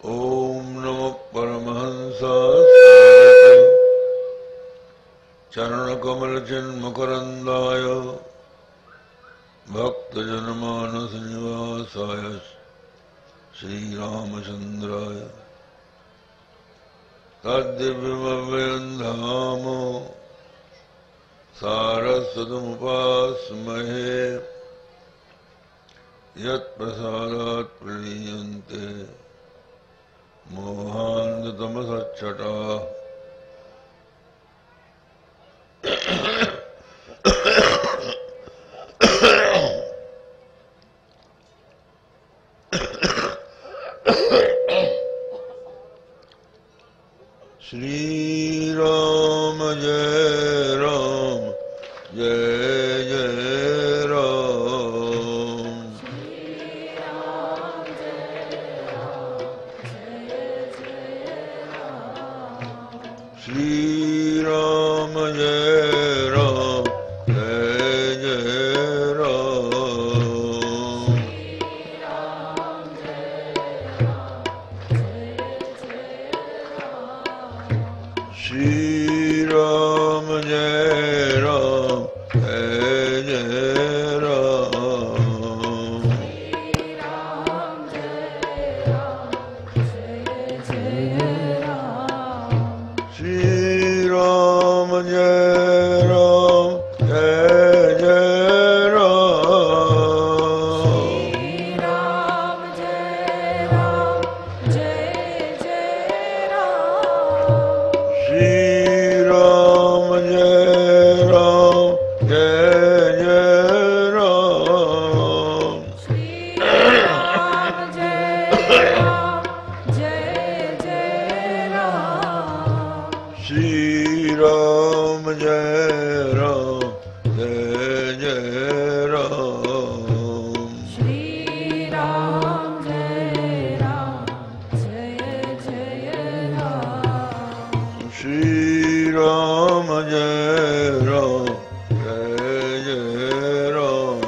ओम नमो परमहंसाय चरणकमलचिन्मकरन्दाय भक्तजनमानसनिवासाय श्रीरामचन्द्राय तद्दिव्यमव्ययं धाम सारस्वतमुपास्महे यत्प्रसादात् प्रणीयन्ते मोहान्धतमसच्चटाः। श्री राम जय राम जय जय राम। श्री राम जय राम जय जय राम। श्री राम जय राम जय जय राम। श्री राम जय राम जय जय राम। श्री राम जय राम जय जय राम। श्री राम जय राम जय जय राम।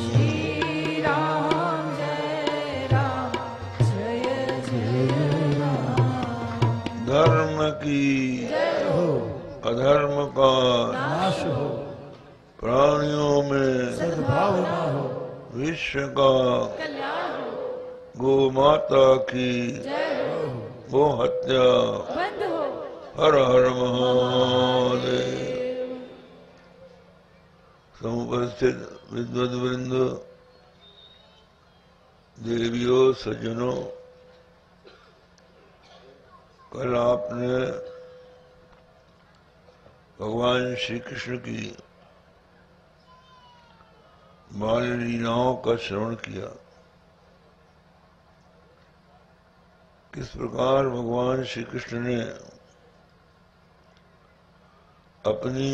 श्री राम जय राम जय जय राम। धर्म की अधर्म का नाश हो, प्राणियों में सद्भावना हो, विश्व का कल्याण हो, गो माता की जय हो, गो हत्या बंद हो। हर हर महादेव। समुपस्थित विद्वद वृंद, देवियों सज्जनों, कल आपने भगवान श्री कृष्ण की बाल लीलाओं का श्रवण किया। किस प्रकार भगवान श्री कृष्ण ने अपनी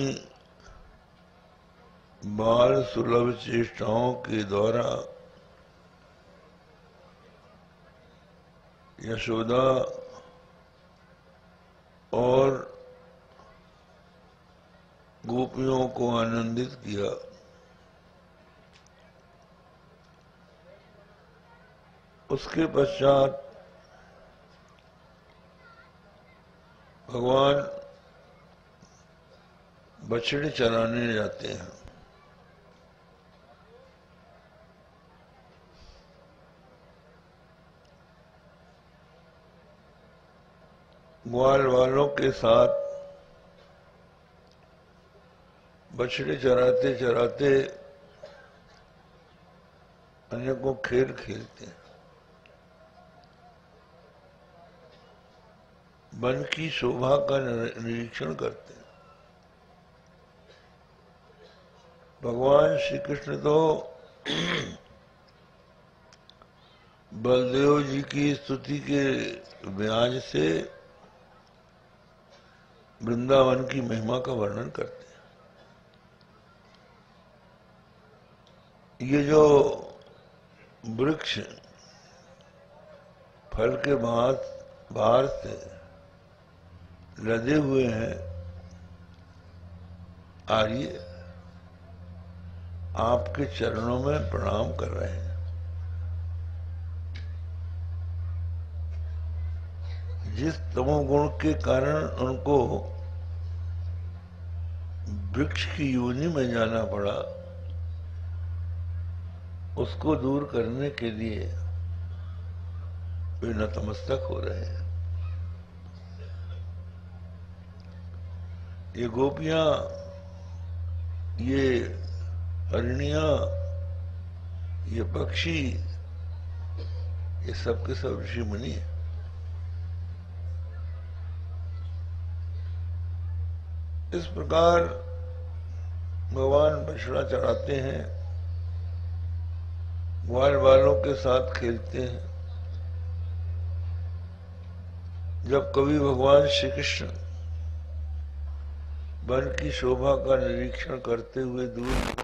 बाल सुलभ चेष्टाओं के द्वारा यशोदा और गोपियों को आनंदित किया। उसके पश्चात भगवान बछड़े चराने जाते हैं। ग्वाल वालों के साथ बछड़े चराते चराते अनेकों खेल खेलते हैं। वन की शोभा का निरीक्षण करते हैं। भगवान श्री कृष्ण तो बलदेव जी की स्तुति के ब्याज से वृंदावन की महिमा का वर्णन करते हैं। ये जो वृक्ष फल के बाहर से लदे हुए हैं, आर्य आपके चरणों में प्रणाम कर रहे हैं। जिस तमोगुण के कारण उनको वृक्ष की योनि में जाना पड़ा, उसको दूर करने के लिए वे नतमस्तक हो रहे हैं। ये गोपियां, ये हरिणियां, ये पक्षी, ये सब के सब ऋषि मुनि हैं। इस प्रकार भगवान बछड़ा चढ़ाते हैं, ग्वाल बालों के साथ खेलते हैं। जब कभी भगवान श्री कृष्ण वन की शोभा का निरीक्षण करते हुए दूर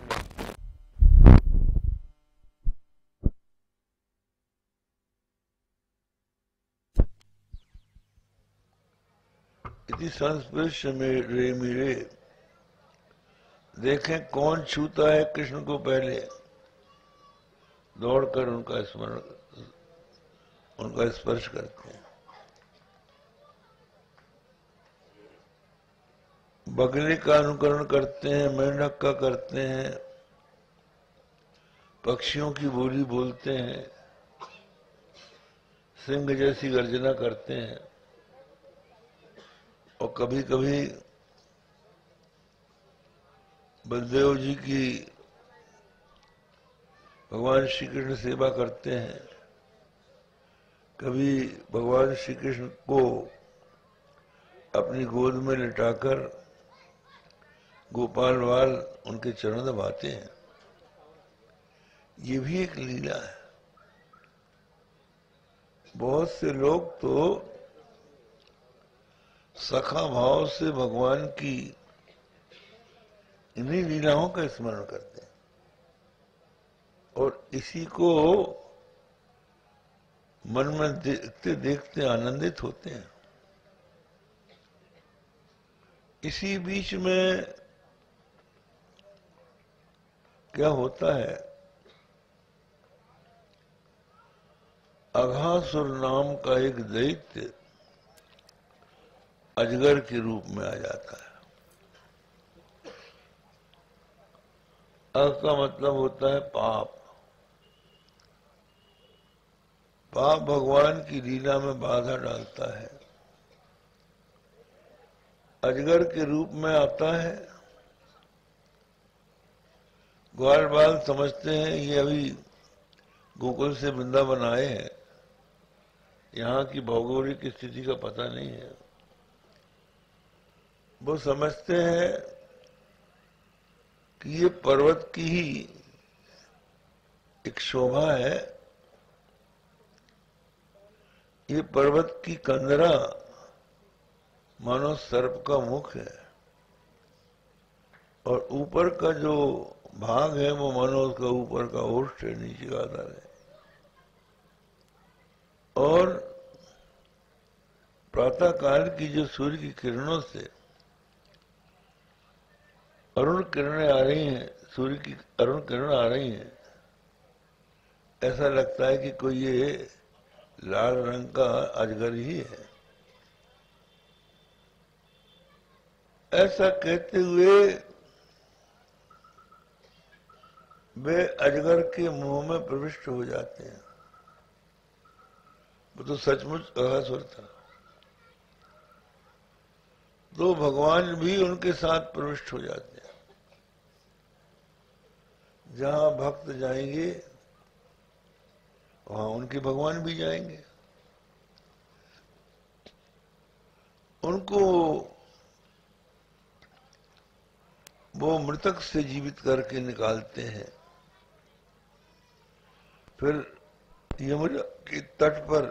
इति संस्पृश रे मेरे, देखें कौन छूता है कृष्ण को पहले, दौड़कर उनका स्मरण, उनका स्पर्श करते हैं। बगले का अनुकरण करते हैं, मेंढक का करते हैं, पक्षियों की बोली बोलते हैं, सिंह जैसी गर्जना करते हैं। और कभी कभी बलदेव जी की भगवान श्री कृष्ण सेवा करते हैं। कभी भगवान श्री कृष्ण को अपनी गोद में लिटाकर गोपाल बाल उनके चरण दबाते हैं। ये भी एक लीला है। बहुत से लोग तो सखा भाव से भगवान की इन्हीं लीलाओं का स्मरण करते हैं और इसी को मन में देखते देखते आनंदित होते हैं। इसी बीच में क्या होता है, अघासुर नाम का एक दैत्य अजगर के रूप में आ जाता है। अघ का मतलब होता है पाप। पाप भगवान की लीला में बाधा डालता है। अजगर के रूप में आता है। ग्वाल बाल समझते हैं ये अभी गोकुल से वृंदावन आए हैं, यहाँ की भौगोलिक स्थिति का पता नहीं है। वो समझते हैं कि ये पर्वत की ही एक शोभा है, ये पर्वत की कंदरा मानो सर्प का मुख है और ऊपर का जो भाग है वो मानो उसका ऊपर का ओष्ठ है, नीचे का आधार है। और प्रातः काल की जो सूर्य की किरणों से अरुण किरणें आ रही हैं, सूर्य की अरुण किरण आ रही हैं, ऐसा लगता है कि कोई ये लाल रंग का अजगर ही है। ऐसा कहते हुए वे अजगर के मुंह में प्रविष्ट हो जाते हैं। वो तो सचमुच अघासुर था। तो भगवान भी उनके साथ प्रविष्ट हो जाते हैं। जहां भक्त जाएंगे वहां उनके भगवान भी जाएंगे। उनको वो मृतक से जीवित करके निकालते हैं। फिर यमुना के तट पर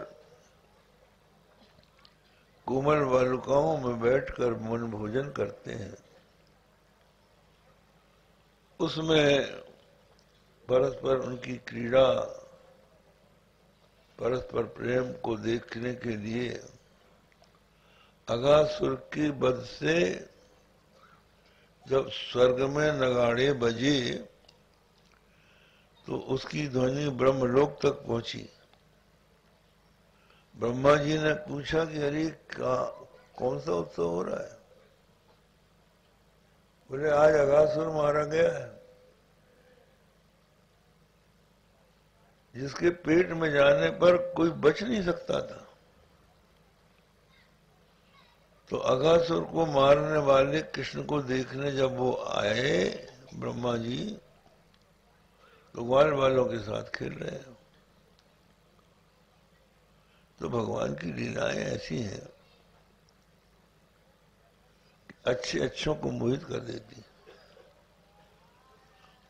कोमल बालुकाओं में बैठकर मन भोजन करते हैं। उसमें परस्पर उनकी क्रीड़ा, परस्पर प्रेम को देखने के लिए अघासुर के वध से जब स्वर्ग में नगाड़े बजे तो उसकी ध्वनि ब्रह्मलोक तक पहुंची। ब्रह्मा जी ने पूछा कि अरे कौन सा उत्सव हो रहा है? बोले आज अगासुर मारा गया है, जिसके पेट में जाने पर कोई बच नहीं सकता था। तो अगासुर को मारने वाले कृष्ण को देखने जब वो आए ब्रह्मा जी, तो ग्वाल वालों के साथ खेल रहे हैं। तो भगवान की लीलाएं ऐसी हैं, अच्छे अच्छों को मोहित कर देती।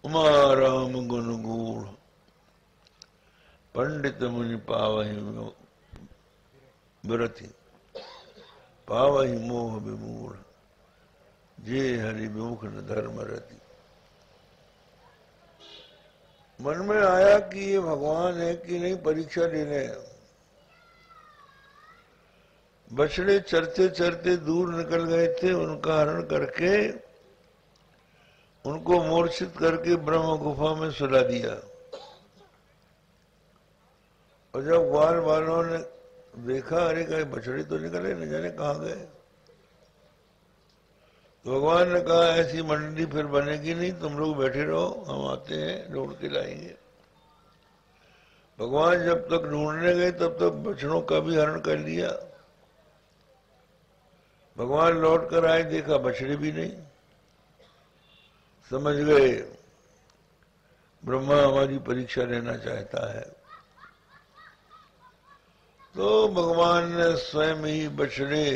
उमा राम गुण गूढ़ पंडित मुनि पावहि विरति, पावहि मोह विमूढ़, जे हरि विमुख न धर्म रति। मन में आया कि ये भगवान है कि नहीं, परीक्षा लेने। बछड़े चरते चरते दूर निकल गए थे, उनका हरण करके उनको मूर्छित करके ब्रह्म गुफा में सुला दिया। और जब ग्वाल वालों ने देखा, अरे कहीं बछड़े तो निकले, न जाने कहाँ गए। तो भगवान ने कहा ऐसी मंडली फिर बनेगी नहीं, तुम लोग बैठे रहो, हम आते हैं ढूंढ के लाएंगे। भगवान जब तक ढूंढने गए तब तक बछड़ों का भी हरण कर लिया। भगवान लौट कर आए, देखा बछड़े भी नहीं। समझ गए ब्रह्मा हमारी परीक्षा लेना चाहता है। तो भगवान ने स्वयं ही बछड़े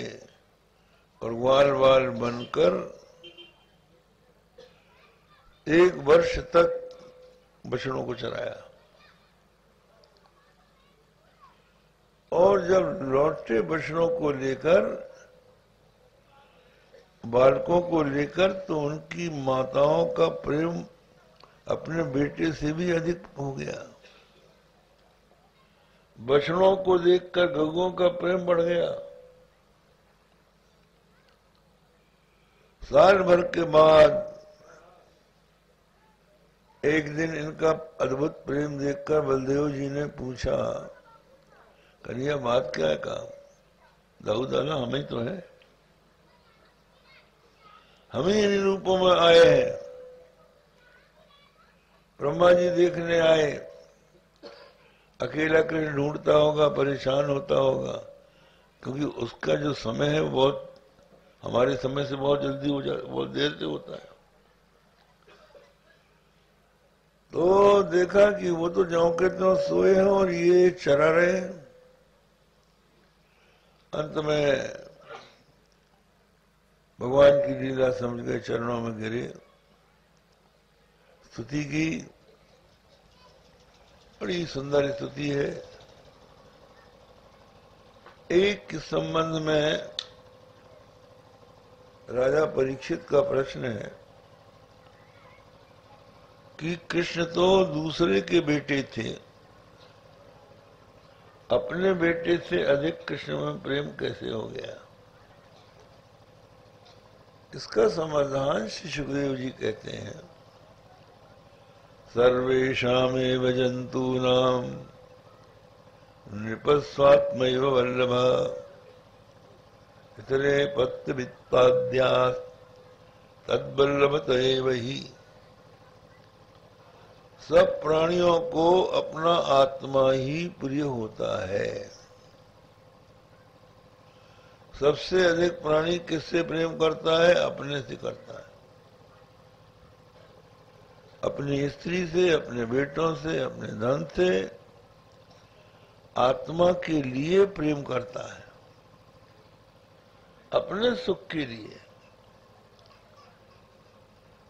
और ग्वाल वाल बनकर 1 वर्ष तक बछड़ों को चराया। और जब लौटे बछड़ों को लेकर, बालकों को लेकर, तो उनकी माताओं का प्रेम अपने बेटे से भी अधिक हो गया। बछड़ों को देखकर गगों का प्रेम बढ़ गया। साल भर के बाद एक दिन इनका अद्भुत प्रेम देखकर बलदेव जी ने पूछा, कन्हैया बात क्या है? कहा दाऊ दादा हम ही तो है, हम ही इन रूपों में आए हैं। ब्रह्मा जी देखने आए, अकेला कृष्ण ढूंढता होगा, परेशान होता होगा, क्योंकि उसका जो समय है बहुत हमारे समय से बहुत जल्दी हो जाता, बहुत देर से होता है। तो देखा कि वो तो ज्यों के त्यों सोए हैं और ये चरा रहे हैं। अंत में भगवान की लीला समझ गए, चरणों में गिरे, स्तुति की। बड़ी सुंदर स्तुति है। एक के संबंध में राजा परीक्षित का प्रश्न है कि कृष्ण तो दूसरे के बेटे थे, अपने बेटे से अधिक कृष्ण में प्रेम कैसे हो गया? इसका समाधान श्री सुखदेव जी कहते हैं, सर्वेषामेव जंतूनां नृपस्वात्मैव वल्लभ, इतरे पत्य वित्पाद्यात् तद्वल्लभत एव हि। सब प्राणियों को अपना आत्मा ही प्रिय होता है। सबसे अधिक प्राणी किससे प्रेम करता है? अपने से करता है, अपनी स्त्री से, अपने बेटों से, अपने धन से। आत्मा के लिए प्रेम करता है, अपने सुख के लिए।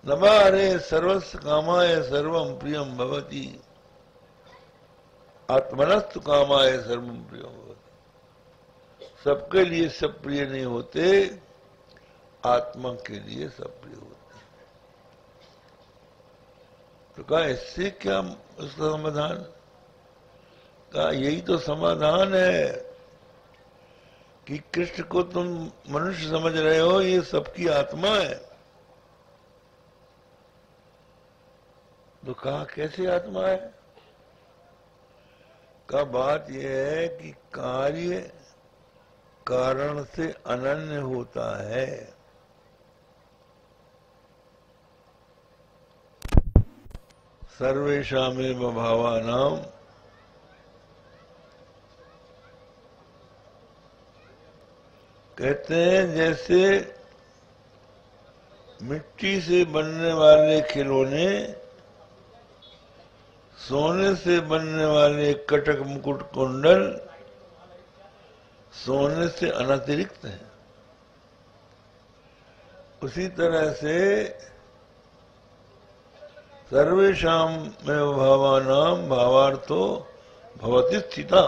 नवारे सर्वस्व कामाय सर्वम प्रियम भवति, आत्मनस्तु कामाय सर्वम प्रियम भवति। सबके लिए सब प्रिय नहीं होते, आत्मा के लिए सब प्रिय होते। तो कहा इससे क्या उसका समाधान? कहा यही तो समाधान है कि कृष्ण को तुम मनुष्य समझ रहे हो, ये सबकी आत्मा है। तो कहा कैसे आत्मा है? का बात यह है कि कार्य कारण से अनन्य होता है। सर्वेषामेव भावानाम, कहते हैं जैसे मिट्टी से बनने वाले खिलौने सोने से बनने वाले कटक मुकुट कुंडल सोने से अनतिरिक्त है, उसी तरह से सर्वेषां में भावानाम भावार्थो भवति स्थिता।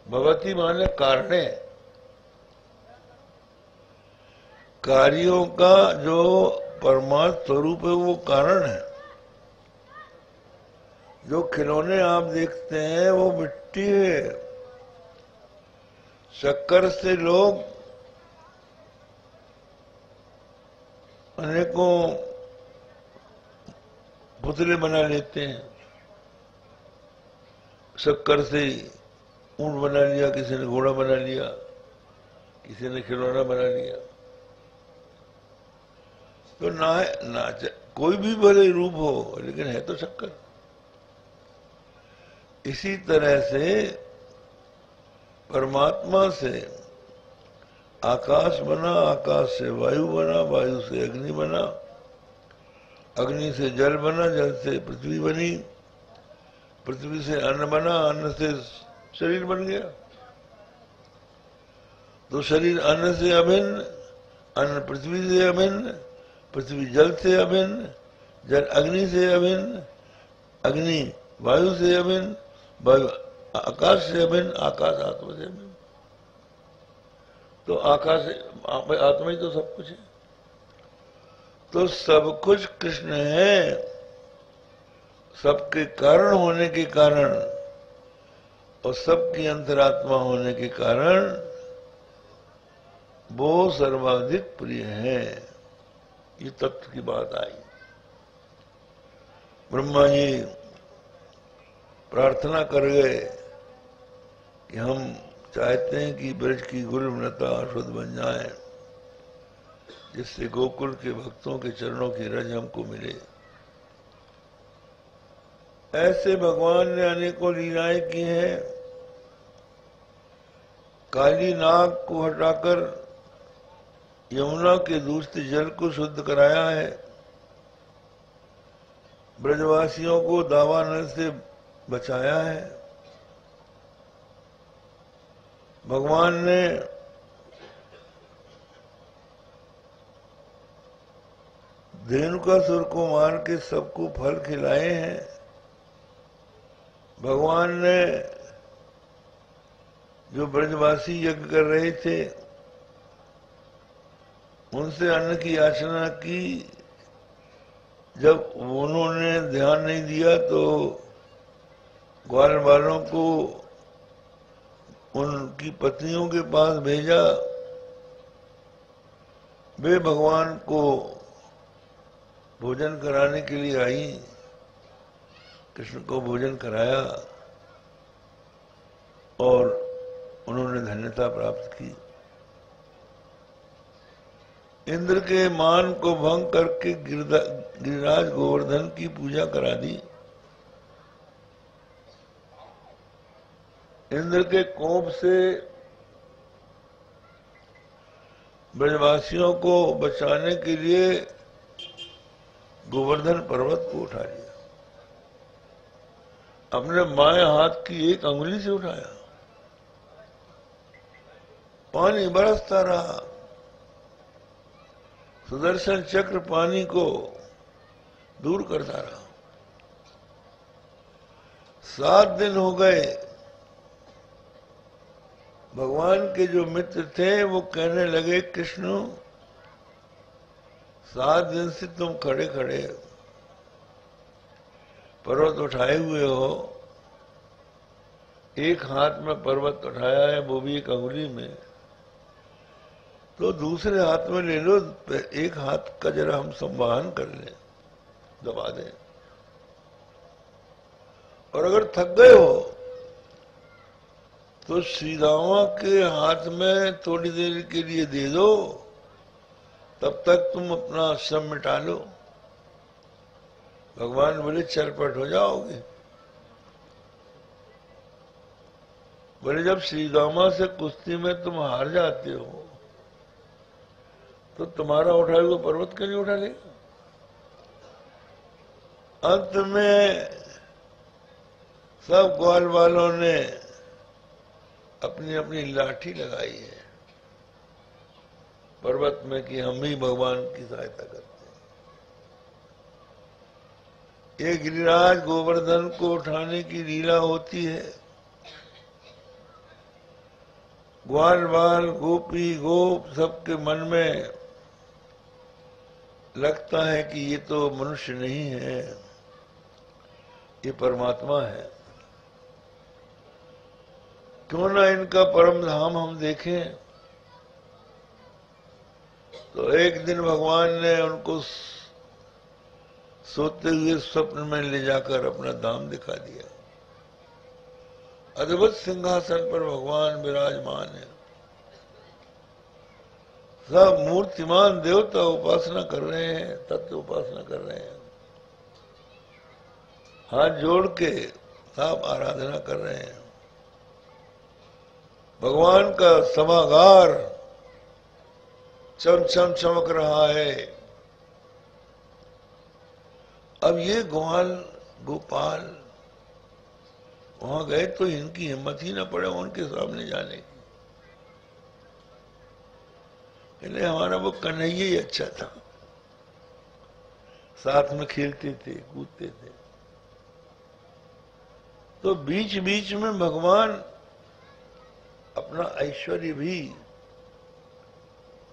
भवति माने कारणे, कार्यों का जो परमात्म स्वरूप है वो कारण है। जो खिलौने आप देखते हैं वो मिट्टी है। शक्कर से लोग अनेकों पुतले बना लेते हैं। शक्कर से ऊंट बना लिया, किसी ने घोड़ा बना लिया, किसी ने खिलौना बना लिया। तो ना कोई भी भले रूप हो, लेकिन है तो शक्कर। इसी तरह से परमात्मा से आकाश बना, आकाश से वायु बना, वायु से अग्नि बना, अग्नि से जल बना, जल से पृथ्वी बनी, पृथ्वी से अन्न बना, अन्न से शरीर बन गया। तो शरीर अन्न से अभिन्न, अन्न पृथ्वी से अभिन्न, पृथ्वी जल से अभिन्न, जल अग्नि से अभिन्न, अग्नि वायु से अभिन्न, वायु आकाश से अभिन्न, आकाश आत्मा से अभिन्न। तो आकाश आत्मा ही तो सब कुछ है। तो सब कुछ कृष्ण है। सबके कारण होने के कारण और सबकी अंतरात्मा होने के कारण वो सर्वाधिक प्रिय है। ये तत्व की बात आई। ब्रह्मा जी प्रार्थना कर गए कि हम चाहते हैं कि ब्रज की गुरुमृता शुद्ध बन जाए, जिससे गोकुल के भक्तों के चरणों की रज हमको मिले। ऐसे भगवान ने अनेकों लीलाएं की हैं। काली नाग को हटाकर यमुना के दूषित जल को शुद्ध कराया है। ब्रजवासियों को दावानल से बचाया है। भगवान ने धेनुकासुर को मार के सबको फल खिलाए हैं। भगवान ने जो ब्रजवासी यज्ञ कर रहे थे उनसे अन्न की याचना की। जब उन्होंने ध्यान नहीं दिया तो ग्वाल वालों को उनकी पत्नियों के पास भेजा। वे भगवान को भोजन कराने के लिए आई। कृष्ण को भोजन कराया और उन्होंने धन्यता प्राप्त की। इंद्र के मान को भंग करके गिरिराज गोवर्धन की पूजा करा दी। इंद्र के कोप से ब्रजवासियों को बचाने के लिए गोवर्धन पर्वत को उठा लिया। अपने बाएं हाथ की एक अंगुली से उठाया। पानी बरसता रहा। सुदर्शन चक्र पानी को दूर करता रहा। 7 दिन हो गए। भगवान के जो मित्र थे वो कहने लगे, कृष्ण 7 दिन से तुम खड़े खड़े पर्वत उठाए हुए हो। एक हाथ में पर्वत उठाया है, वो भी एक अंगुली में, तो दूसरे हाथ में ले लो। एक हाथ का जरा हम संवाहन कर लें, दबा दें। और अगर थक गए हो तो श्री दामा के हाथ में थोड़ी देर के लिए दे दो, तब तक तुम अपना श्रम मिटा लो। भगवान बोले चरपट हो जाओगे। बोले जब श्री दामा से कुश्ती में तुम हार जाते हो तो तुम्हारा उठाए हुआ पर्वत क्यों नहीं उठा ले। अंत में सब ग्वाल वालों ने अपनी अपनी लाठी लगाई है पर्वत में कि हम ही भगवान की सहायता करते हैं। ये गिरिराज गोवर्धन को उठाने की लीला होती है। ग्वाल बाल गोपी गोप सबके मन में लगता है कि ये तो मनुष्य नहीं है, ये परमात्मा है। क्यों ना इनका परम धाम हम देखें। तो एक दिन भगवान ने उनको सोते हुए स्वप्न में ले जाकर अपना धाम दिखा दिया। अद्भुत सिंहासन पर भगवान विराजमान है। सब मूर्तिमान देवता उपासना कर रहे हैं, तत्व उपासना कर रहे हैं। हाथ जोड़ के सब आराधना कर रहे हैं। भगवान का सभागार चमचम चमक रहा है। अब ये ग्वाल गोपाल वहां गए तो इनकी हिम्मत ही ना पड़े उनके सामने जाने की। इन्हें हमारा वो कन्हैया ही अच्छा था, साथ में खेलते थे कूदते थे। तो बीच बीच में भगवान अपना ऐश्वर्य भी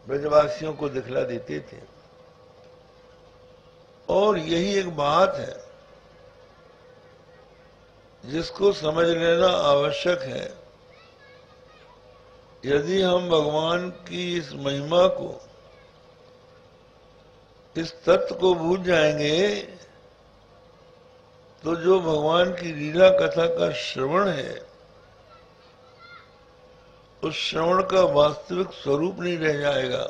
ब्रजवासियों को दिखला देते थे। और यही एक बात है जिसको समझ लेना आवश्यक है। यदि हम भगवान की इस महिमा को, इस तत्व को भूल जाएंगे तो जो भगवान की लीला कथा का श्रवण है उस श्रवण का वास्तविक स्वरूप नहीं रह जाएगा,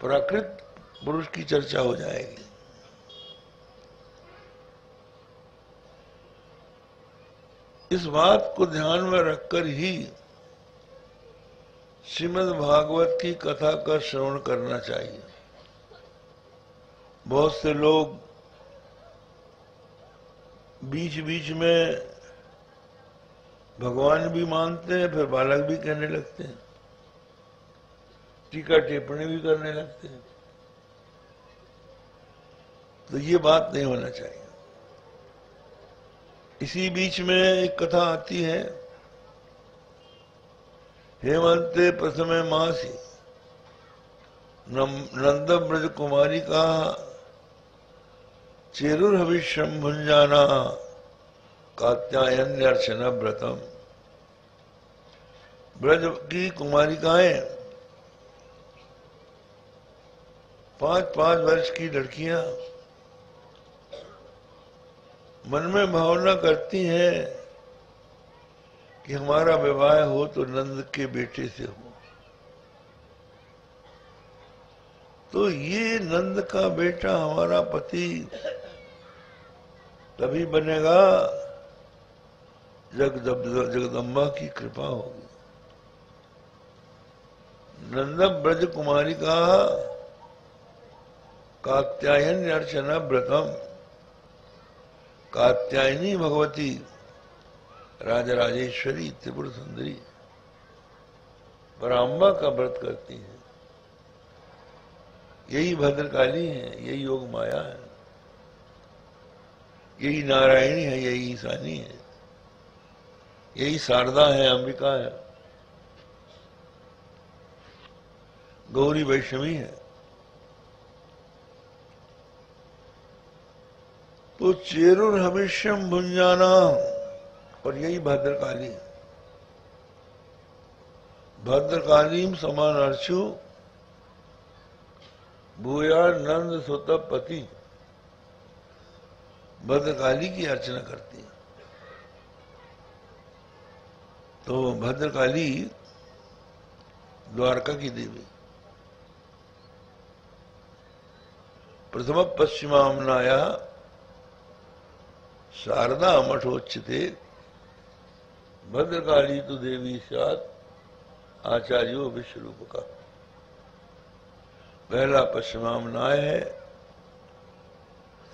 प्राकृत पुरुष की चर्चा हो जाएगी। इस बात को ध्यान में रखकर ही श्रीमद् भागवत की कथा का श्रवण करना चाहिए। बहुत से लोग बीच बीच में भगवान भी मानते हैं, फिर बालक भी कहने लगते हैं, टीका टिप्पणी भी करने लगते हैं। तो ये बात नहीं होना चाहिए। इसी बीच में एक कथा आती है, हेमंते प्रथमे मासी नंद ब्रज कुमारी का चेरुर्हविष्यम भुंजाना कात्यायन अर्चना व्रतम। ब्रज की कुमारिकाएं 5-5 वर्ष की लड़कियां मन में भावना करती हैं कि हमारा विवाह हो तो नंद के बेटे से हो। तो ये नंद का बेटा हमारा पति तभी बनेगा जगदम्बा की कृपा होगी। नंद ब्रज कुमारी का कात्यायन अर्चना व्रतम। कात्यायनी भगवती राजराजेश्वरी त्रिपुर सुंदरी पराम्बा का व्रत करती है। यही भद्रकाली है, यही योग माया है, यही नारायणी है, यही ईशानी है, यही शारदा है, अंबिका है, गौरी वैष्णवी है। तो चेरुर हविष्यम भुंजाना, और यही भद्रकाली। भद्रकालीम समान अर्चु भूया नंद सुत पति। भद्रकाली की अर्चना करती हैं। तो भद्रकाली द्वारका की देवी। प्रथम पश्चिमामनाया शारदा मठोच्यते भद्रकाली तो देवी सात आचार्यो विश्वरूप का। पहला पश्चिमामनाय है,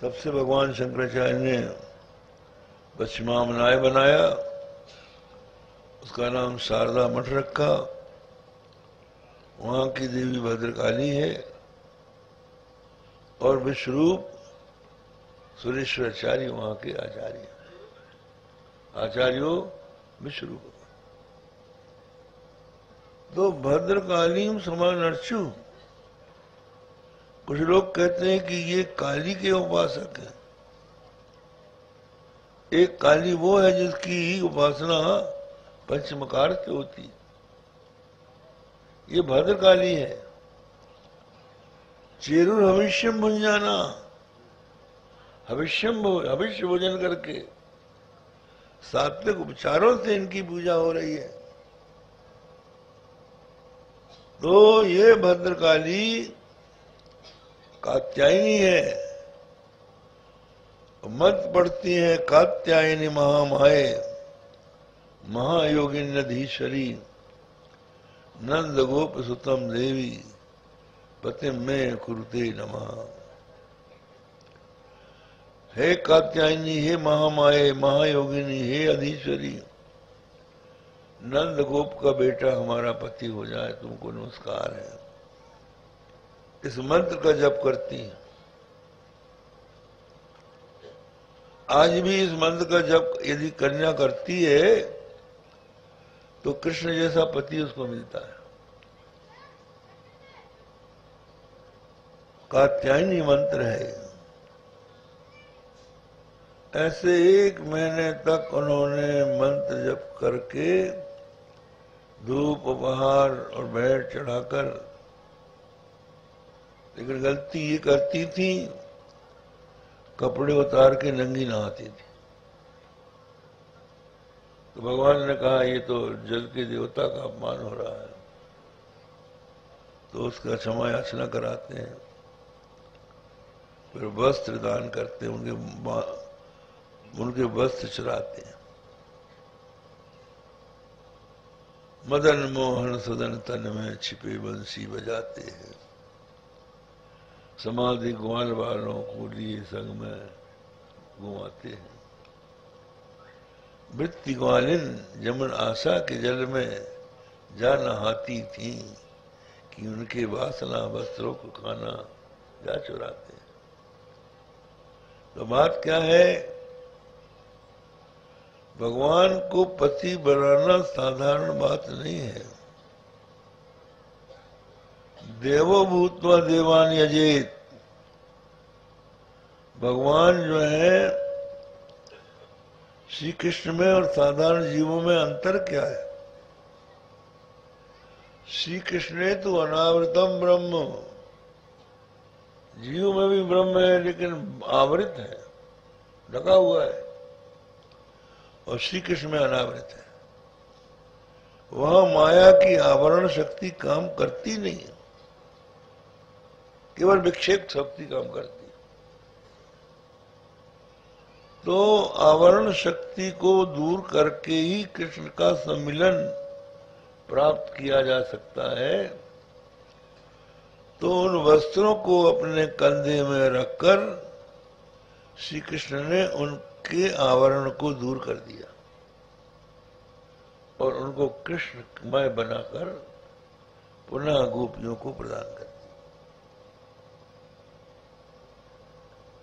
सबसे भगवान शंकराचार्य ने पश्चिमामनाय बनाया, उसका नाम शारदा मठ रखा। वहां की देवी भद्रकाली है और विश्वरूप सुरेश्वराचार्य वहां के आचार्य, आचार्यो विश्वरूप। तो भद्रकालीम समानर्चु, कुछ लोग कहते हैं कि ये काली के उपासक है। एक काली वो है जिसकी उपासना पंचमकार से होती, ये भद्रकाली है। चेरुर हविष्यम भुंजाना, हविष्य भोजन करके सात्विक उपचारों से इनकी पूजा हो रही है। तो ये भद्रकाली कात्यायनी है। मत पढ़ती है कात्यायनी महामाये महायोगिन्यधीश्वरी नंद गोप सुतम देवी पतिम में कुरुते नमः। हे कात्यायनी, हे महामाये, महायोगिनी, हे अधीश्वरी, नंद गोप का बेटा हमारा पति हो जाए, तुमको नमस्कार है। इस मंत्र का जप करती है। आज भी इस मंत्र का जप यदि कन्या करती है तो कृष्ण जैसा पति उसको मिलता है। कात्यायनी मंत्र है। ऐसे 1 महीने तक उन्होंने मंत्र जप करके धूप उपहार और भेंट चढ़ाकर, लेकिन गलती ये करती थी कपड़े उतार के नंगी नहाती थी। तो भगवान ने कहा ये तो जल के देवता का अपमान हो रहा है, तो उसका क्षमा याचना कराते हैं, फिर वस्त्र दान करते हैं, उनके वस्त्र चुराते हैं। मदन मोहन सदन तन में छिपे बंसी बजाते हैं, समाधि ग्वाल वालों को लिए संग में घुमाते हैं। वृत्ति ग्वालिन जमन आशा के जल में जा नहाती थी कि उनके वासना वस्त्रों को खाना जा चुराते हैं। तो बात क्या है, भगवान को पति बनाना साधारण बात नहीं है। देवो भूत्वा देवान यजेत, भगवान जो है श्री कृष्ण में और साधारण जीवों में अंतर क्या है? श्री कृष्ण तो अनावृतम ब्रह्म, जीव में भी ब्रह्म है लेकिन आवृत है, ढका हुआ है, और श्री कृष्ण में अनावृत है। वहां माया की आवरण शक्ति काम करती नहीं है, केवल विक्षेप शक्ति काम करती है। तो आवरण शक्ति को दूर करके ही कृष्ण का सम्मिलन प्राप्त किया जा सकता है। तो उन वस्त्रों को अपने कंधे में रखकर श्री कृष्ण ने उनके आवरण को दूर कर दिया और उनको कृष्णमय बनाकर पुनः गोपियों को प्रदान कर दिया।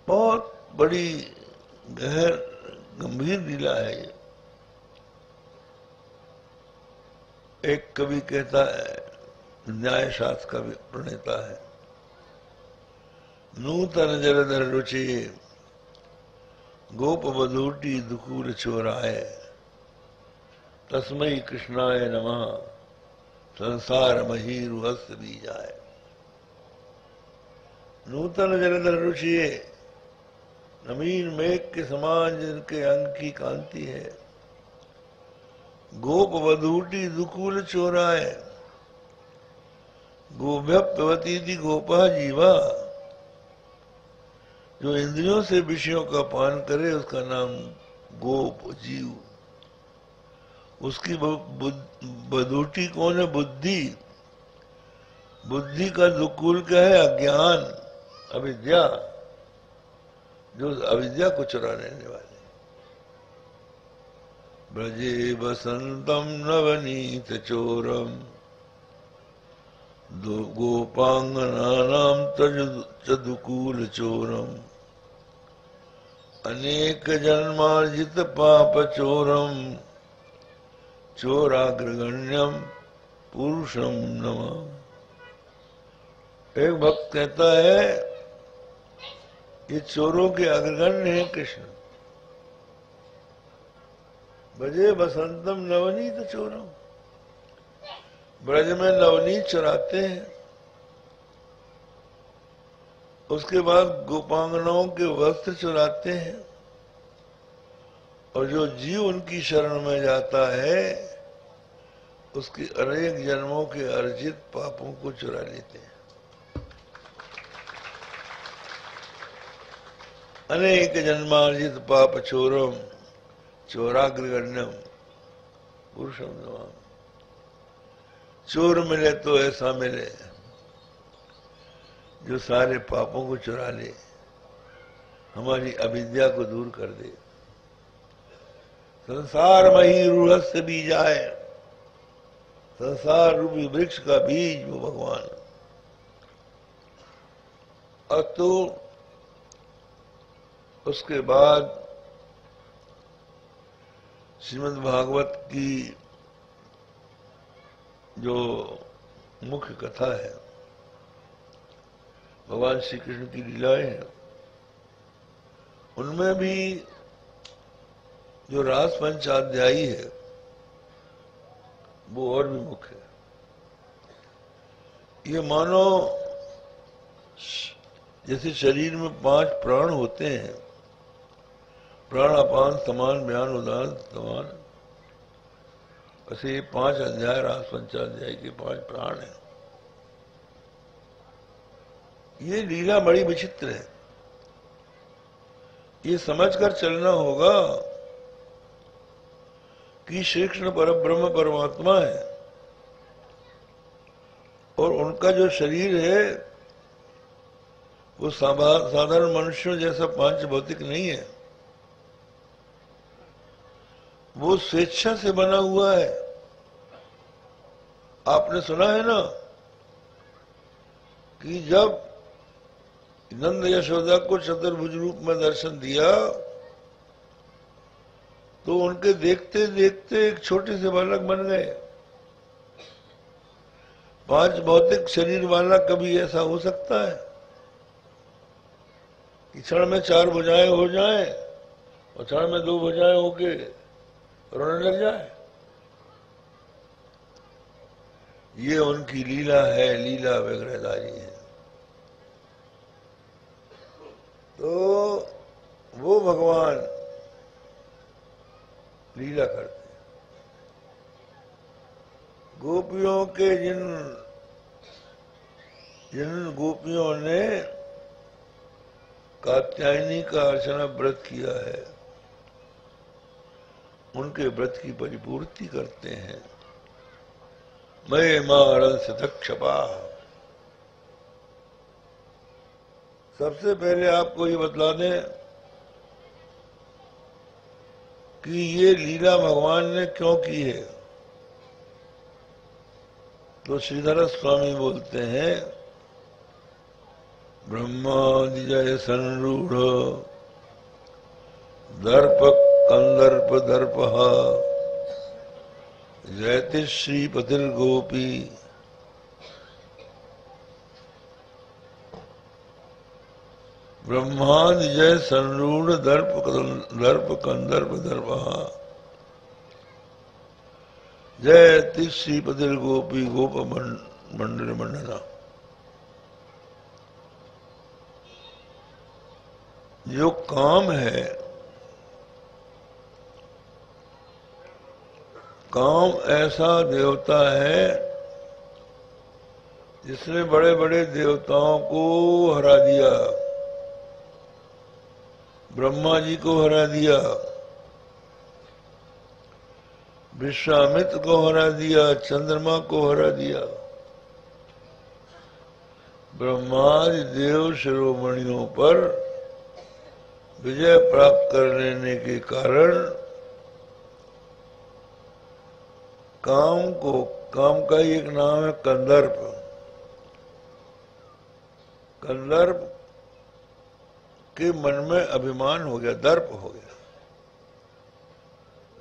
बहुत बड़ी गहर गंभीर लीला है ये। एक कवि कहता है, न्याय शास्त्र का प्रणेता है, नूतन जलधर रुचि गोप बधूटी दुकूल चोराय तस्मय कृष्णाय नमः संसार महीरु हस्त बीजाय। नूतन जलधर रुचि, नवीन मेघ के समान जिनके अंग की कांति है। गोप वधूटी दुकूल चोराए, गोभ्यप्यवती थी गोपा जीवा। जो इंद्रियों से विषयों का पान करे उसका नाम गोप जीव। उसकी वधूटी कौन है? बुद्धि। बुद्धि का दुकूल क्या है? अज्ञान, अविद्या, जो अविद्या को चुरा लेने वाले। ब्रजे बसंतम नवनीत चोरम, गोपांगनानाम तदुकूल चोरम, अनेक जन्मार्जित पाप चोरम, चोराग्रगण्यम पुरुषम नमः। एक भक्त कहता है ये चोरों के अग्रगण्य है कृष्ण। बजे बसंतम नवनीत चोरम, ब्रज में नवनीत चुराते हैं। उसके बाद गोपांगनाओं के वस्त्र चुराते हैं। और जो जीव उनकी शरण में जाता है उसके अनेक जन्मों के अर्जित पापों को चुरा लेते हैं। अनेक जन्मार्जित पाप चोरम, चोराग्रगण्यम पुरुषम नमामि। चोर मिले तो ऐसा मिले जो सारे पापों को चुरा ले, हमारी अविद्या को दूर कर दे। संसार मही रूढ़स्य बीज आए, संसार रूपी वृक्ष का बीज वो भगवान। और तो उसके बाद श्रीमद् भागवत की जो मुख्य कथा है, भगवान श्री कृष्ण की लीलाएं हैं, उनमें भी जो रास पंचाध्यायी है वो और भी मुख्य है। ये मानो जैसे शरीर में 5 प्राण होते हैं, प्राण अपान समान बयान उदान समान, वैसे ये 5 अध्याय रास पंचाध्याय के 5 प्राण हैं। ये लीला बड़ी विचित्र है। ये समझकर चलना होगा कि श्री कृष्ण परब्रह्म परमात्मा है और उनका जो शरीर है वो साधारण मनुष्यों जैसा 5 भौतिक नहीं है। वो स्वेच्छा से बना हुआ है। आपने सुना है ना कि जब नंद यशोदा को चतुर्भुज रूप में दर्शन दिया तो उनके देखते देखते एक छोटे से बालक बन गए। 5 भौतिक शरीर वाला कभी ऐसा हो सकता है कि क्षण में 4 भुजाएं हो जाएं और क्षण में 2 भुजाएं होके रोने लग जाए? ये उनकी लीला है, लीला विग्रहधारी है। तो वो भगवान लीला करते हैं। गोपियों के जिन गोपियों ने कात्यायनी का अर्चना व्रत किया है उनके व्रत की परिपूर्ति करते हैं। मैं मारंस दक्षपा। सबसे पहले आपको ये बतला दें कि ये लीला भगवान ने क्यों की है। तो श्रीधर स्वामी बोलते हैं, ब्रह्मादिजय संरूढ़ दर्प कंदर्प दर्पः जयति श्रीपतिर् गोपी। ब्रह्मादिजय संरूढ़ दर्प कंदर्प दर्पः जयति श्रीपतिर् गोपी गोप मंडल मंडना। जो काम है, काम ऐसा देवता है जिसने बड़े बड़े देवताओं को हरा दिया। ब्रह्मा जी को हरा दिया, विश्वामित्र को हरा दिया, चंद्रमा को हरा दिया। ब्रह्मादि देव शिरोमणियों पर विजय प्राप्त कर लेने के कारण काम का ही एक नाम है कंदर्प। कंदर्प के मन में अभिमान हो गया, दर्प हो गया।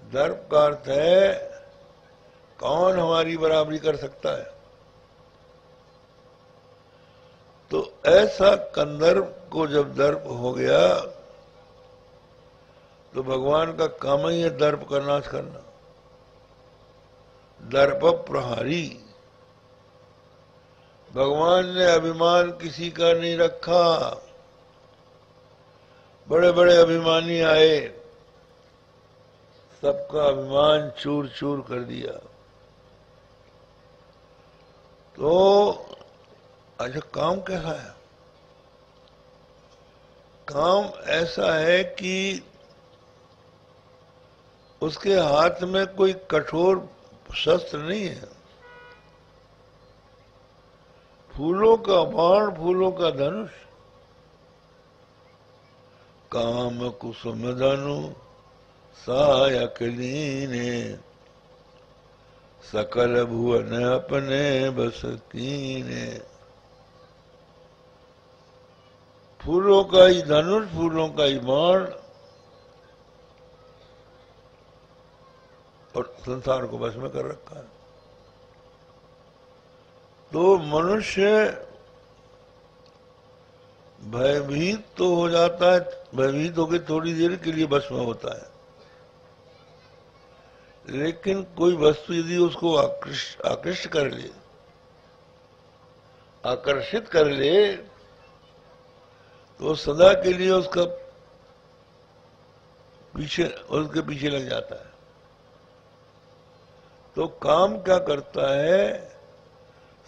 दर्प का अर्थ है कौन हमारी बराबरी कर सकता है। तो ऐसा कंदर्प को जब दर्प हो गया तो भगवान का काम ही है दर्प का नाश करना। दर्प प्रहारी। भगवान ने अभिमान किसी का नहीं रखा। बड़े बड़े अभिमानी आए, सबका अभिमान चूर चूर कर दिया। तो अच्छा, काम कैसा है? काम ऐसा है कि उसके हाथ में कोई कठोर शस्त्र नहीं है। फूलों का बाण, फूलों का धनुष। काम कुसुम धनु सायक लीने, सकल भुवन अपने बस कीने। फूलों का ही धनुष, फूलों का ही बाण और संसार को बस में कर रखा है। तो मनुष्य भयभीत तो हो जाता है, भयभीत होकर थोड़ी देर के लिए बस में होता है, लेकिन कोई वस्तु यदि उसको आकृष्ट कर ले, आकर्षित कर ले, तो सदा के लिए उसके पीछे लग जाता है। तो काम क्या करता है?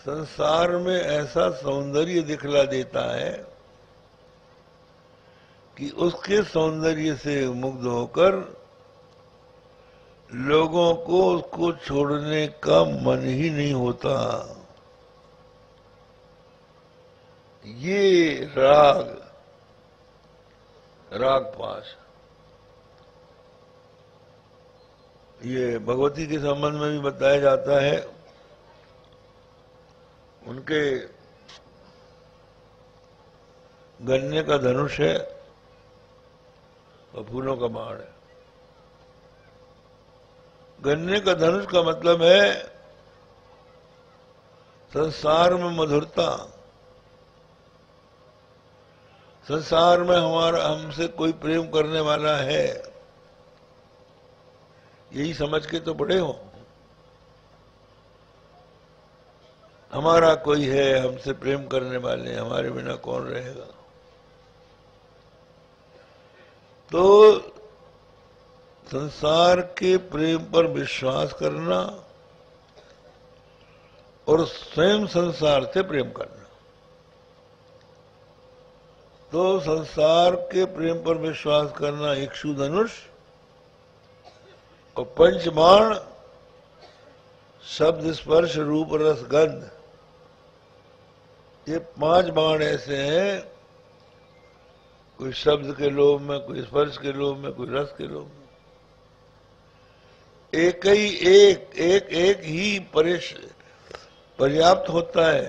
संसार में ऐसा सौंदर्य दिखला देता है कि उसके सौंदर्य से मुग्ध होकर लोगों को उसको छोड़ने का मन ही नहीं होता। ये रागपाश, ये भगवती के संबंध में भी बताया जाता है। उनके गन्ने का धनुष है और फूलों का बाण है। गन्ने का धनुष का मतलब है संसार में मधुरता। संसार में हमसे कोई प्रेम करने वाला है, यही समझ के तो बड़े हो। हमारा कोई है, हमसे प्रेम करने वाले, हमारे बिना कौन रहेगा। तो संसार के प्रेम पर विश्वास करना और स्वयं संसार से प्रेम करना। तो संसार के प्रेम पर विश्वास करना इक्षु धनुष और पंचबाण, शब्द स्पर्श रूप रस गंध, ये 5 बाण ऐसे हैं, कोई शब्द के लोभ में, कोई स्पर्श के लोभ में, कोई रस के लोभ में। एक ही पर्याप्त होता है।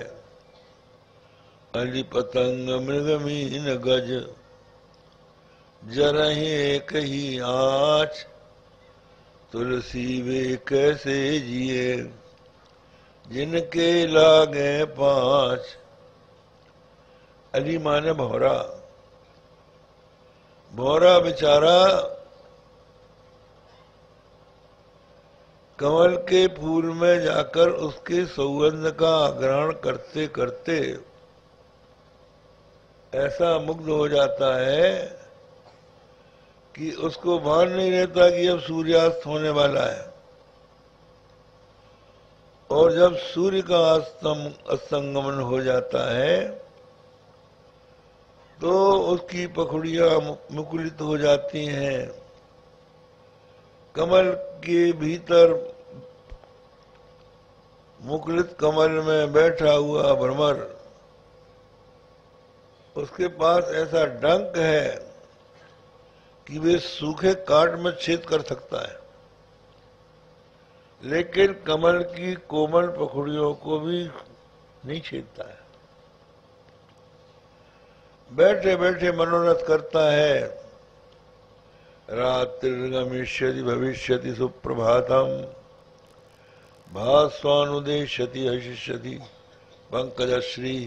अली पतंग मृगमीन गज, जरहि एक ही आँच, तुलसी वे कैसे जिए, जिनके लागे 5। अली माने भौरा। भौरा बेचारा कमल के फूल में जाकर उसके सुगंध का ग्रहण करते करते ऐसा मुग्ध हो जाता है कि उसको भान नहीं रहता कि अब सूर्यास्त होने वाला है। और जब सूर्य का अस्तंगमन हो जाता है तो उसकी पखुड़ियां मुकुलित हो जाती हैं। कमल के भीतर मुकुलित कमल में बैठा हुआ भ्रमर, उसके पास ऐसा डंक है कि वे सूखे काट में छेद कर सकता है, लेकिन कमल की कोमल पखुड़ियों को भी नहीं छेदता है। बैठे बैठे मनोरथ करता है, रात्रिर्गमिष्यति भविष्यति सुप्रभातम भास्वानुदेश्यति हशिष्यति पंकजश्री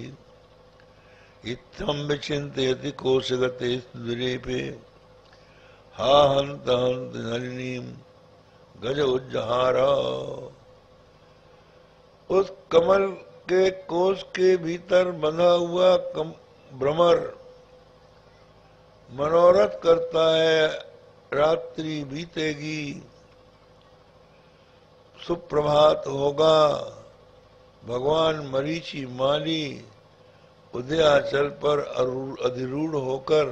इत्थम विचिन्तयति कोशगते द्विरेपे हा हंत हंत नलिनीम गज उज्जहारा। उस कमल के कोश के भीतर बंधा हुआ भ्रमर मनोरथ करता है, रात्रि बीतेगी, सुप्रभात होगा, भगवान मरीचि माली उदयाचल पर अधिरूढ़ होकर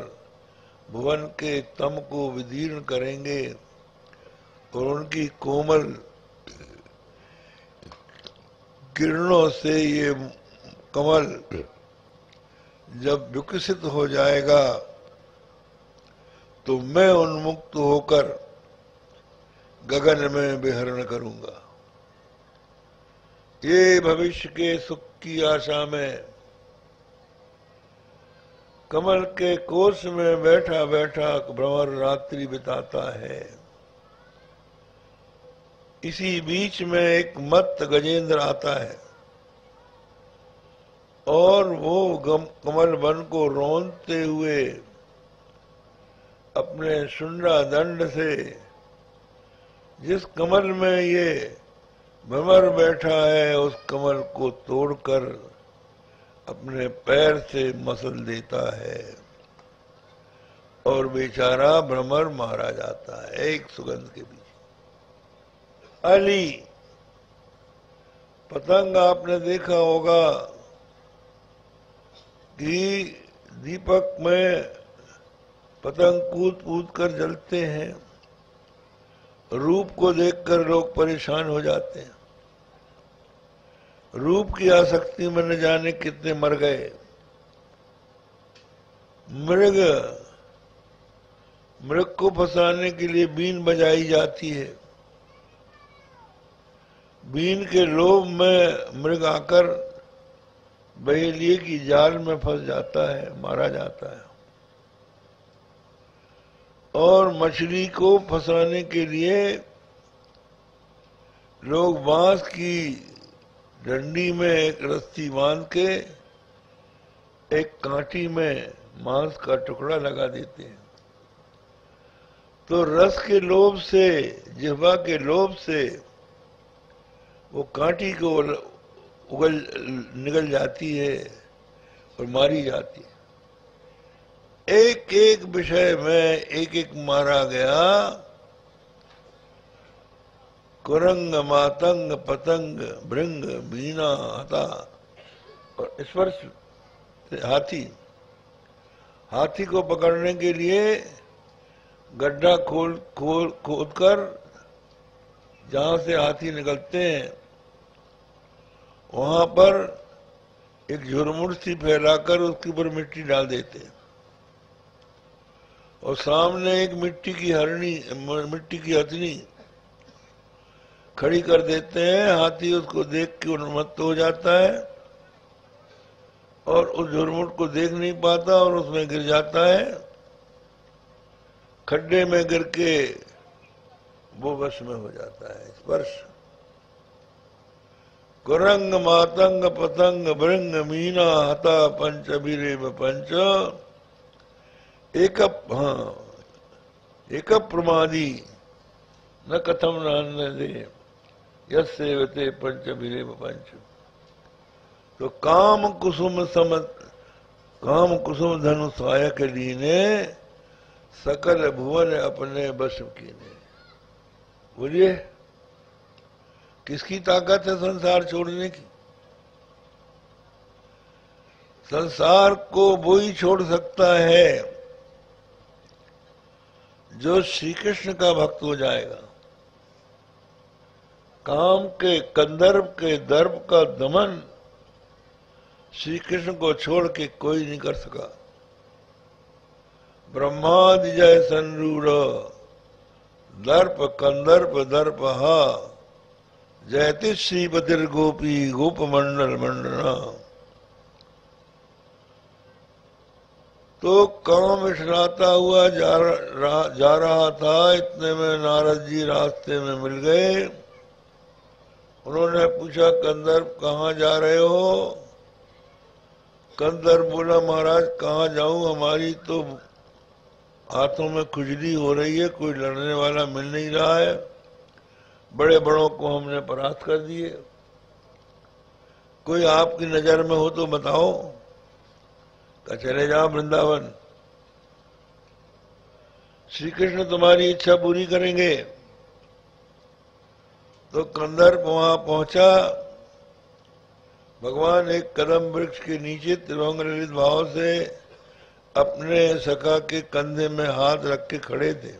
भुवन के तम को विदीर्ण करेंगे और उनकी कोमल किरणों से ये कमल जब विकसित हो जाएगा तो मैं उन्मुक्त होकर गगन में विहरण करूंगा। ये भविष्य के सुख की आशा में कमल के कोश में बैठा बैठा भ्रमर रात्रि बिताता है। इसी बीच में एक मत्त गजेंद्र आता है और वो कमल वन को रौंदते हुए अपने शुंडा दंड से जिस कमल में ये भ्रमर बैठा है उस कमल को तोड़कर अपने पैर से मसल देता है और बेचारा भ्रमर मारा जाता है एक सुगंध के बीच। अली पतंग आपने देखा होगा कि दीपक में पतंग कूद कूद कर जलते हैं, रूप को देखकर लोग परेशान हो जाते हैं। रूप की आसक्ति में न जाने कितने मर गए। मृग को फंसाने के लिए बीन बजाई जाती है, बीन के लोभ में मृग आकर बहेलिए की जाल में फंस जाता है, मारा जाता है। और मछली को फंसाने के लिए लोग बांस की डंडी में एक रस्सी बांध के एक कांटी में मांस का टुकड़ा लगा देते हैं। तो रस के लोभ से, जिह्वा के लोभ से वो कांटी को निगल जाती है और मारी जाती है। एक एक विषय में एक एक मारा गया। कुरंग मातंग पतंग भृंग बीना हता और स्पर्श हाथी। हाथी को पकड़ने के लिए गड्ढा खोद कर जहां से हाथी निकलते हैं वहां पर एक झुरमुट सी फैलाकर उसके ऊपर मिट्टी डाल देते हैं और सामने एक मिट्टी की हथनी खड़ी कर देते हैं। हाथी उसको देख के उन्मत्त हो जाता है और उस झुरमुट को देख नहीं पाता और उसमें गिर जाता है। खड्डे में गिर के वो वश में हो जाता है। स्पर्श कुरंग मातंग पतंग भृंग मीना हता पंच अभिरे में पंच एक प्रमादी न कथम न दे यस्सेवते पंच अभिरे में पंच। तो काम कुसुम धनु सहायक लीने सकल भुवन अपने बस कीने। बोलिए, किसकी ताकत है संसार छोड़ने की? संसार को वो ही छोड़ सकता है जो श्री कृष्ण का भक्त हो जाएगा। काम के कंदर्प के दर्प का दमन श्री कृष्ण को छोड़ के कोई नहीं कर सका। ब्रह्मादि जय संरूढ़ दर्प कंदर्प दर्प हा जयति श्रीपतिर गोपी गोप मंडल मंडना। तो काम इठलाता हुआ जा रहा था, इतने में नारद जी रास्ते में मिल गए। उन्होंने पूछा, कंदर्प कहाँ जा रहे हो? कंदर्प बोला, महाराज कहाँ जाऊं, हमारी तो हाथों में खुजली हो रही है, कोई लड़ने वाला मिल नहीं रहा है, बड़े बड़ों को हमने परास्त कर दिए, कोई आपकी नजर में हो तो बताओ। का चले जाओ वृंदावन, श्री कृष्ण तुम्हारी इच्छा पूरी करेंगे। तो कंदर्प वहां पहुंचा। भगवान एक कदम वृक्ष के नीचे त्रिभंग ललित भाव से अपने सखा के कंधे में हाथ रख के खड़े थे।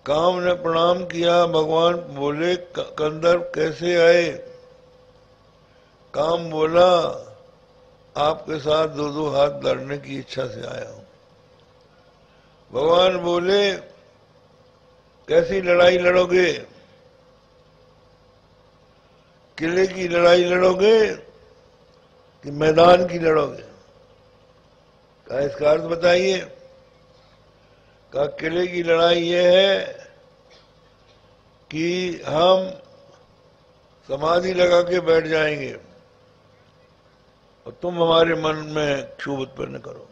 काम ने प्रणाम किया। भगवान बोले, कंदर्प कैसे आए? काम बोला, आपके साथ दो दो हाथ लड़ने की इच्छा से आया हूं। भगवान बोले, कैसी लड़ाई लड़ोगे? किले की लड़ाई लड़ोगे कि मैदान की लड़ोगे? का इसका अर्थ बताइए। का किले की लड़ाई ये है कि हम समाधि लगा के बैठ जाएंगे और तुम हमारे मन में क्षोभ उत्पन्न करो।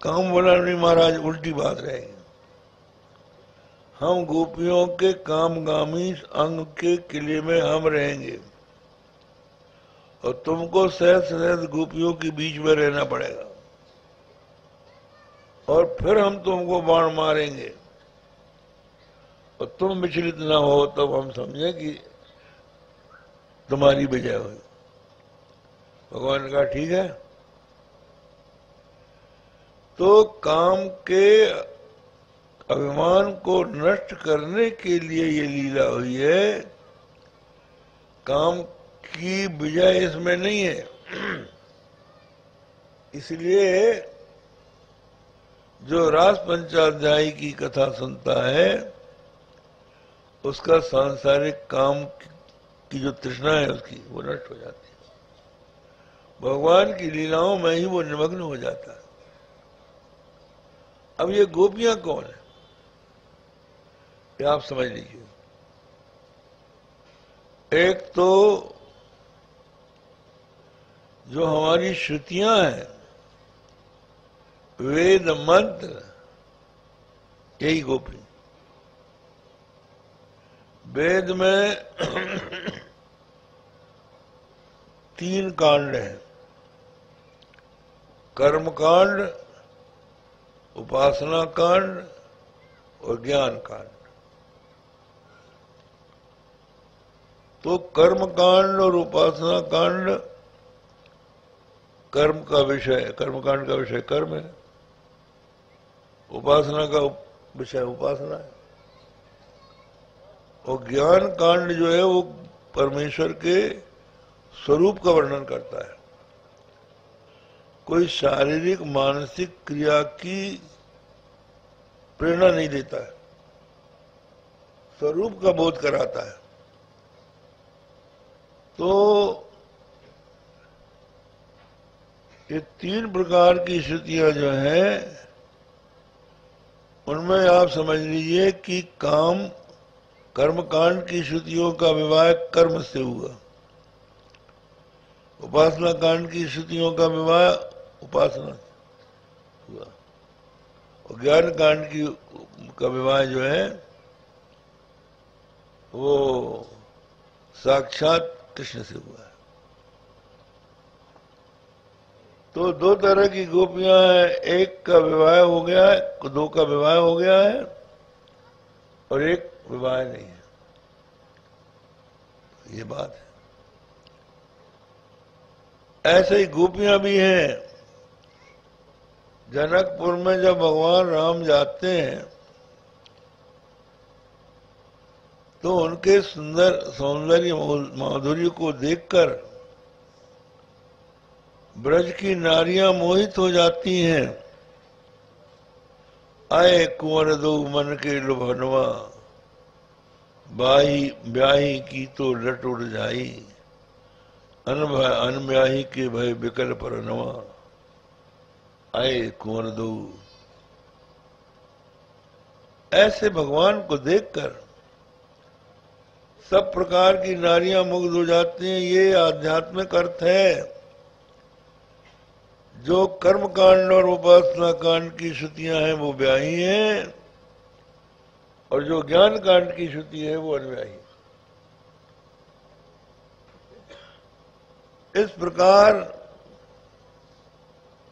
काम बोला, नहीं महाराज, उल्टी बात रहेगी। हम गोपियों के कामगामी अंग के किले में हम रहेंगे और तुमको सहज सहज गोपियों के बीच में रहना पड़ेगा और फिर हम तुमको बाण मारेंगे और तुम विचलित ना हो तब हम समझे कि तुम्हारी विजय हुई। भगवान ने कहा, ठीक है। तो काम के अभिमान को नष्ट करने के लिए ये लीला हुई है। काम की विजय इसमें नहीं है। इसलिए जो रास पंचाध्यायी की कथा सुनता है उसका सांसारिक काम की जो तृष्णा है उसकी वो नष्ट हो जाती है। भगवान की लीलाओं में ही वो निमग्न हो जाता है। अब ये गोपियां कौन है ये आप समझ लीजिए। एक तो जो हमारी श्रुतियां हैं, वेद मंत्र, यही गोपी। वेद में 3 कांड हैं, कर्म कांड, उपासना कांड और ज्ञान कांड। तो कर्म कांड और उपासना कांड, कर्म का विषय, कर्म कांड का विषय कर्म है, उपासना का विषय उपासना है, और ज्ञान कांड जो है वो परमेश्वर के स्वरूप का वर्णन करता है। कोई शारीरिक मानसिक क्रिया की प्रेरणा नहीं देता है, स्वरूप का बोध कराता है। तो ये 3 प्रकार की श्रुतियां जो हैं उनमें आप समझ लीजिए कि काम कर्मकांड की श्रुतियों का विवाह कर्म से हुआ, उपासना कांड की श्रुतियों का विवाह उपासना से हुआ, और ज्ञान कांड की का विवाह जो है वो साक्षात कृष्ण से हुआ है। तो दो तरह की गोपियां हैं, एक का विवाह हो गया है, दो का विवाह हो गया है और एक विवाह नहीं है, ये बात है। ऐसे ही गोपियां भी हैं। जनकपुर में जब भगवान राम जाते हैं तो उनके सुंदर सौंदर्य माधुर्य को देखकर ब्रज की नारियां मोहित हो जाती हैं। आए कुंवर दो मन के लुभनवा, बाही ब्याही की तो लट उड़ जाई, अनब्याही के भय बिकल परनवा, आए कुंवर दो। ऐसे भगवान को देखकर सब प्रकार की नारियां मुग्ध हो जाती हैं। ये आध्यात्मिक अर्थ है। जो कर्म कांड और उपासना कांड की श्रुतियां हैं वो ब्याही हैं और जो ज्ञान कांड की श्रुति है वो अनव्याही। इस प्रकार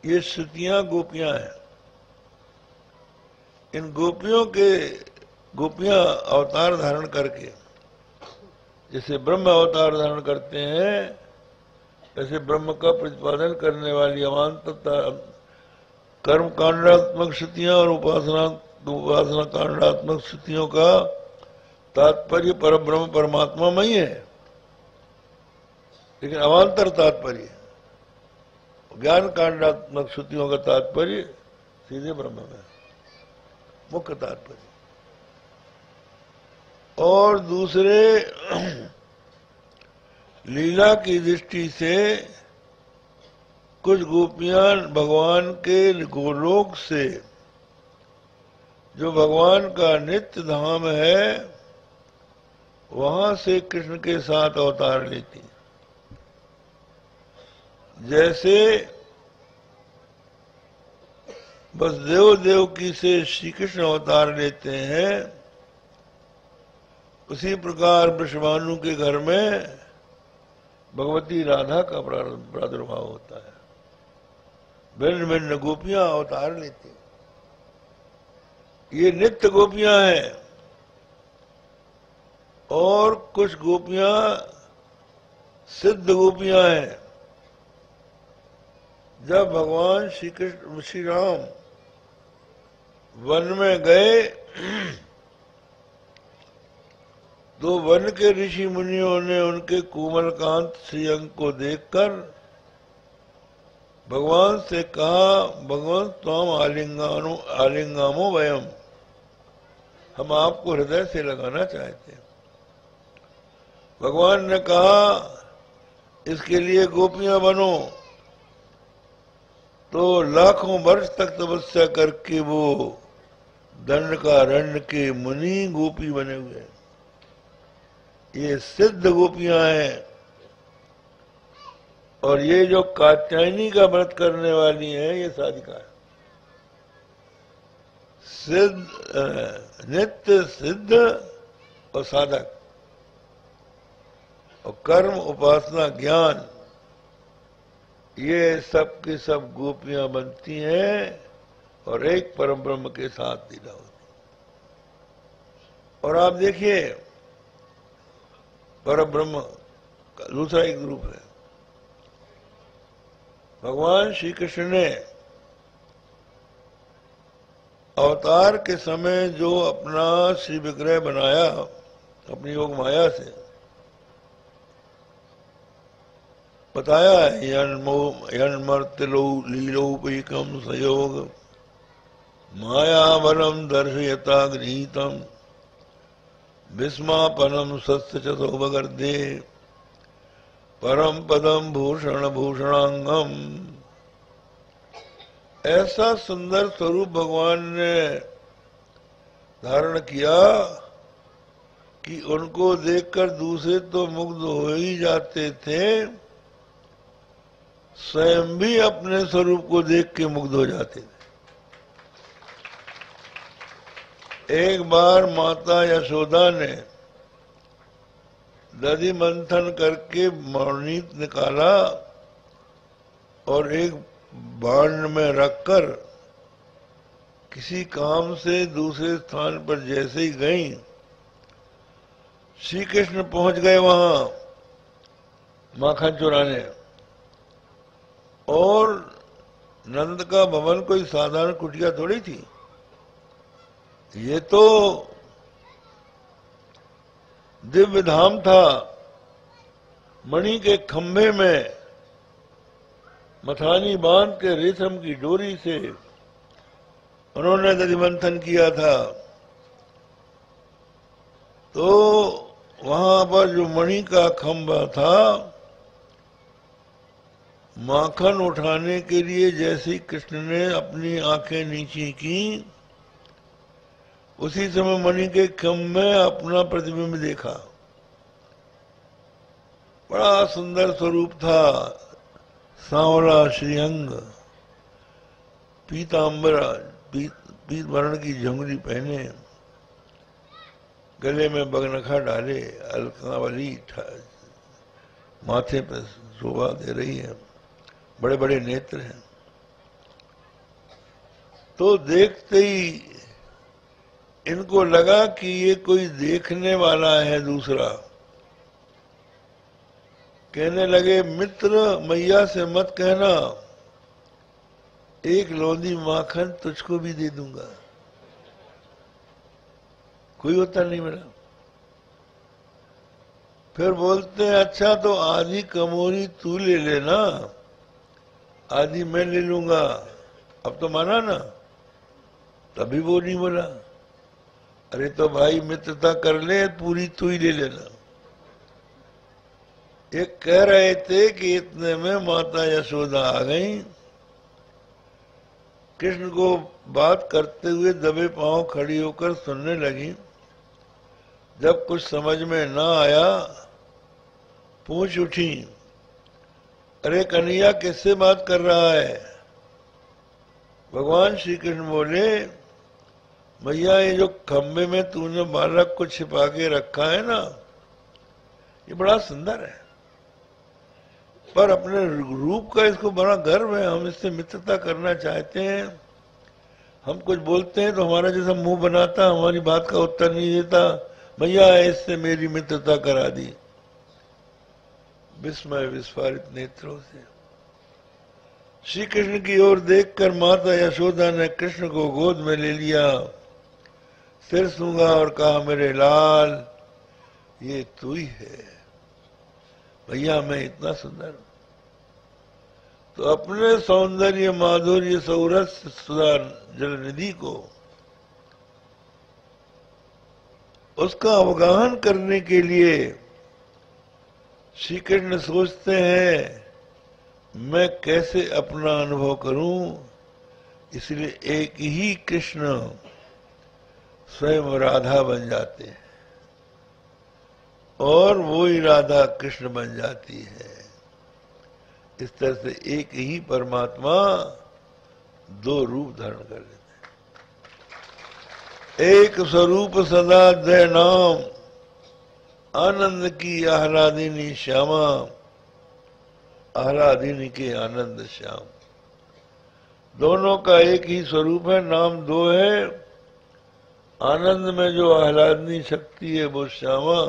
ये श्रुतियां गोपियां हैं। इन गोपियां अवतार धारण करके, जैसे ब्रह्म अवतार धारण करते हैं, ऐसे ब्रह्म का प्रतिपादन करने वाली अवान्तरता कर्म कांडात्मक श्रुतियां और उपासना कांडात्मक श्रुतियों का तात्पर्य परब्रह्म परमात्मा में ही है, लेकिन अवान्तर तात्पर्य, ज्ञान कांडात्मक श्रुतियों का तात्पर्य सीधे ब्रह्म में, मुख्य तात्पर्य। और दूसरे लीला की दृष्टि से कुछ गोपियां भगवान के गोलोक से, जो भगवान का नित्य धाम है, वहां से कृष्ण के साथ अवतार लेती। जैसे वसुदेव देवकी से श्री कृष्ण अवतार लेते हैं, उसी प्रकार वृषभानु के घर में भगवती राधा का प्रादुर्भाव होता है। भिन्न भिन्न गोपियां अवतार लेती हैं। ये नित्य गोपियां हैं। और कुछ गोपियां सिद्ध गोपियां हैं। जब भगवान श्री कृष्ण श्री राम वन में गए तो वन के ऋषि मुनियों ने उनके कोमलकांत श्रीअंग को देखकर भगवान से कहा, भगवान त्वाम आलिंगामो वयम, हम आपको हृदय से लगाना चाहते हैं। भगवान ने कहा, इसके लिए गोपियां बनो। तो लाखों वर्ष तक तपस्या करके वो दंडकारण्य के मुनि गोपी बने हुए। ये सिद्ध गोपियां हैं। और ये जो कात्यायनी का व्रत करने वाली हैं, ये साधिका है। सिद्ध, नित्य सिद्ध और साधक, और कर्म उपासना ज्ञान, ये सब की सब गोपियां बनती हैं और एक परम ब्रह्म के साथ लीला होती। और आप देखिए, परम ब्रह्म का दूसरा एक रूप है। भगवान श्री कृष्ण ने अवतार के समय जो अपना श्री विग्रह बनाया अपनी योग माया से, बताया है, यन्मर्तिलो लीलोपैकम सयोग मायावरम दर्शयता गृहीतम विस्मापनम सत्य चतुर्भगर्दे परम पदम भूषण भूषणांगम। ऐसा सुंदर स्वरूप भगवान ने धारण किया कि उनको देखकर दूसरे तो मुग्ध हो ही जाते थे, स्वयं भी अपने स्वरूप को देख के मुग्ध हो जाते थे। एक बार माता यशोदा ने दधि मंथन करके नवनीत निकाला और एक बाण में रखकर किसी काम से दूसरे स्थान पर जैसे ही गई, श्री कृष्ण पहुंच गए वहां माखन चुराने। और नंद का भवन कोई साधारण कुटिया थोड़ी थी, ये तो दिव्य धाम था। मणि के खंभे में मथानी बांध के रेशम की डोरी से उन्होंने दधि मंथन किया था। तो वहां पर जो मणि का खंभा था, माखन उठाने के लिए जैसे कृष्ण ने अपनी आंखें नीची की, उसी समय मणि के खंभे में अपना प्रतिबिंब देखा। बड़ा सुंदर स्वरूप था, सांवला श्रीअंग, पीतांबर, पीत वर्ण की झुंगरी पहने, गले में बगनखा डाले, अलकावली माथे पर शोभा दे रही है, बड़े बड़े नेत्र हैं। तो देखते ही इनको लगा कि ये कोई देखने वाला है दूसरा। कहने लगे, मित्र मैया से मत कहना, एक लौंदी माखन तुझको भी दे दूंगा। कोई उत्तर नहीं मिला। फिर बोलते हैं, अच्छा तो आधी कमोरी तू ले लेना, आधी मैं ले लूंगा। अब तो माना ना, तभी वो नहीं बोला। अरे तो भाई मित्रता कर ले, पूरी तू ही ले लेना। ये कह रहे थे कि इतने में माता यशोदा आ गई। कृष्ण को बात करते हुए दबे पांव खड़ी होकर सुनने लगी। जब कुछ समझ में ना आया, पूछ उठी, अरे कन्हैया किससे बात कर रहा है? भगवान श्री कृष्ण बोले, भैया ये जो खंबे में तूने बालक को छिपा के रखा है ना, ये बड़ा सुंदर है, पर अपने रूप का इसको बड़ा गर्व है। हम इससे मित्रता करना चाहते हैं। हम कुछ बोलते हैं तो हमारा जैसा मुंह बनाता, हमारी बात का उत्तर नहीं देता। भैया इससे मेरी मित्रता करा दी। विस्मय विस्फारित नेत्रों से श्री कृष्ण की ओर देखकर माता यशोदा ने कृष्ण को गोद में ले लिया, सिर सूंघा और कहा, मेरे लाल ये तू ही है। भैया मैं इतना सुंदर। तो अपने सौंदर्य माधुर्य सौरस सुधा जलनिधि को, उसका अवगाहन करने के लिए श्री कृष्ण सोचते हैं मैं कैसे अपना अनुभव करूं। इसलिए एक ही कृष्ण स्वयं राधा बन जाते हैं और वो ही राधा कृष्ण बन जाती है। इस तरह से एक ही परमात्मा दो रूप धारण कर लेते हैं। एक स्वरूप सदा दय नाम, आनंद की आह्लादिनी श्यामा, आह्लादिनी के आनंद श्याम। दोनों का एक ही स्वरूप है, नाम दो है। आनंद में जो आह्लादनी शक्ति है वो श्यामा,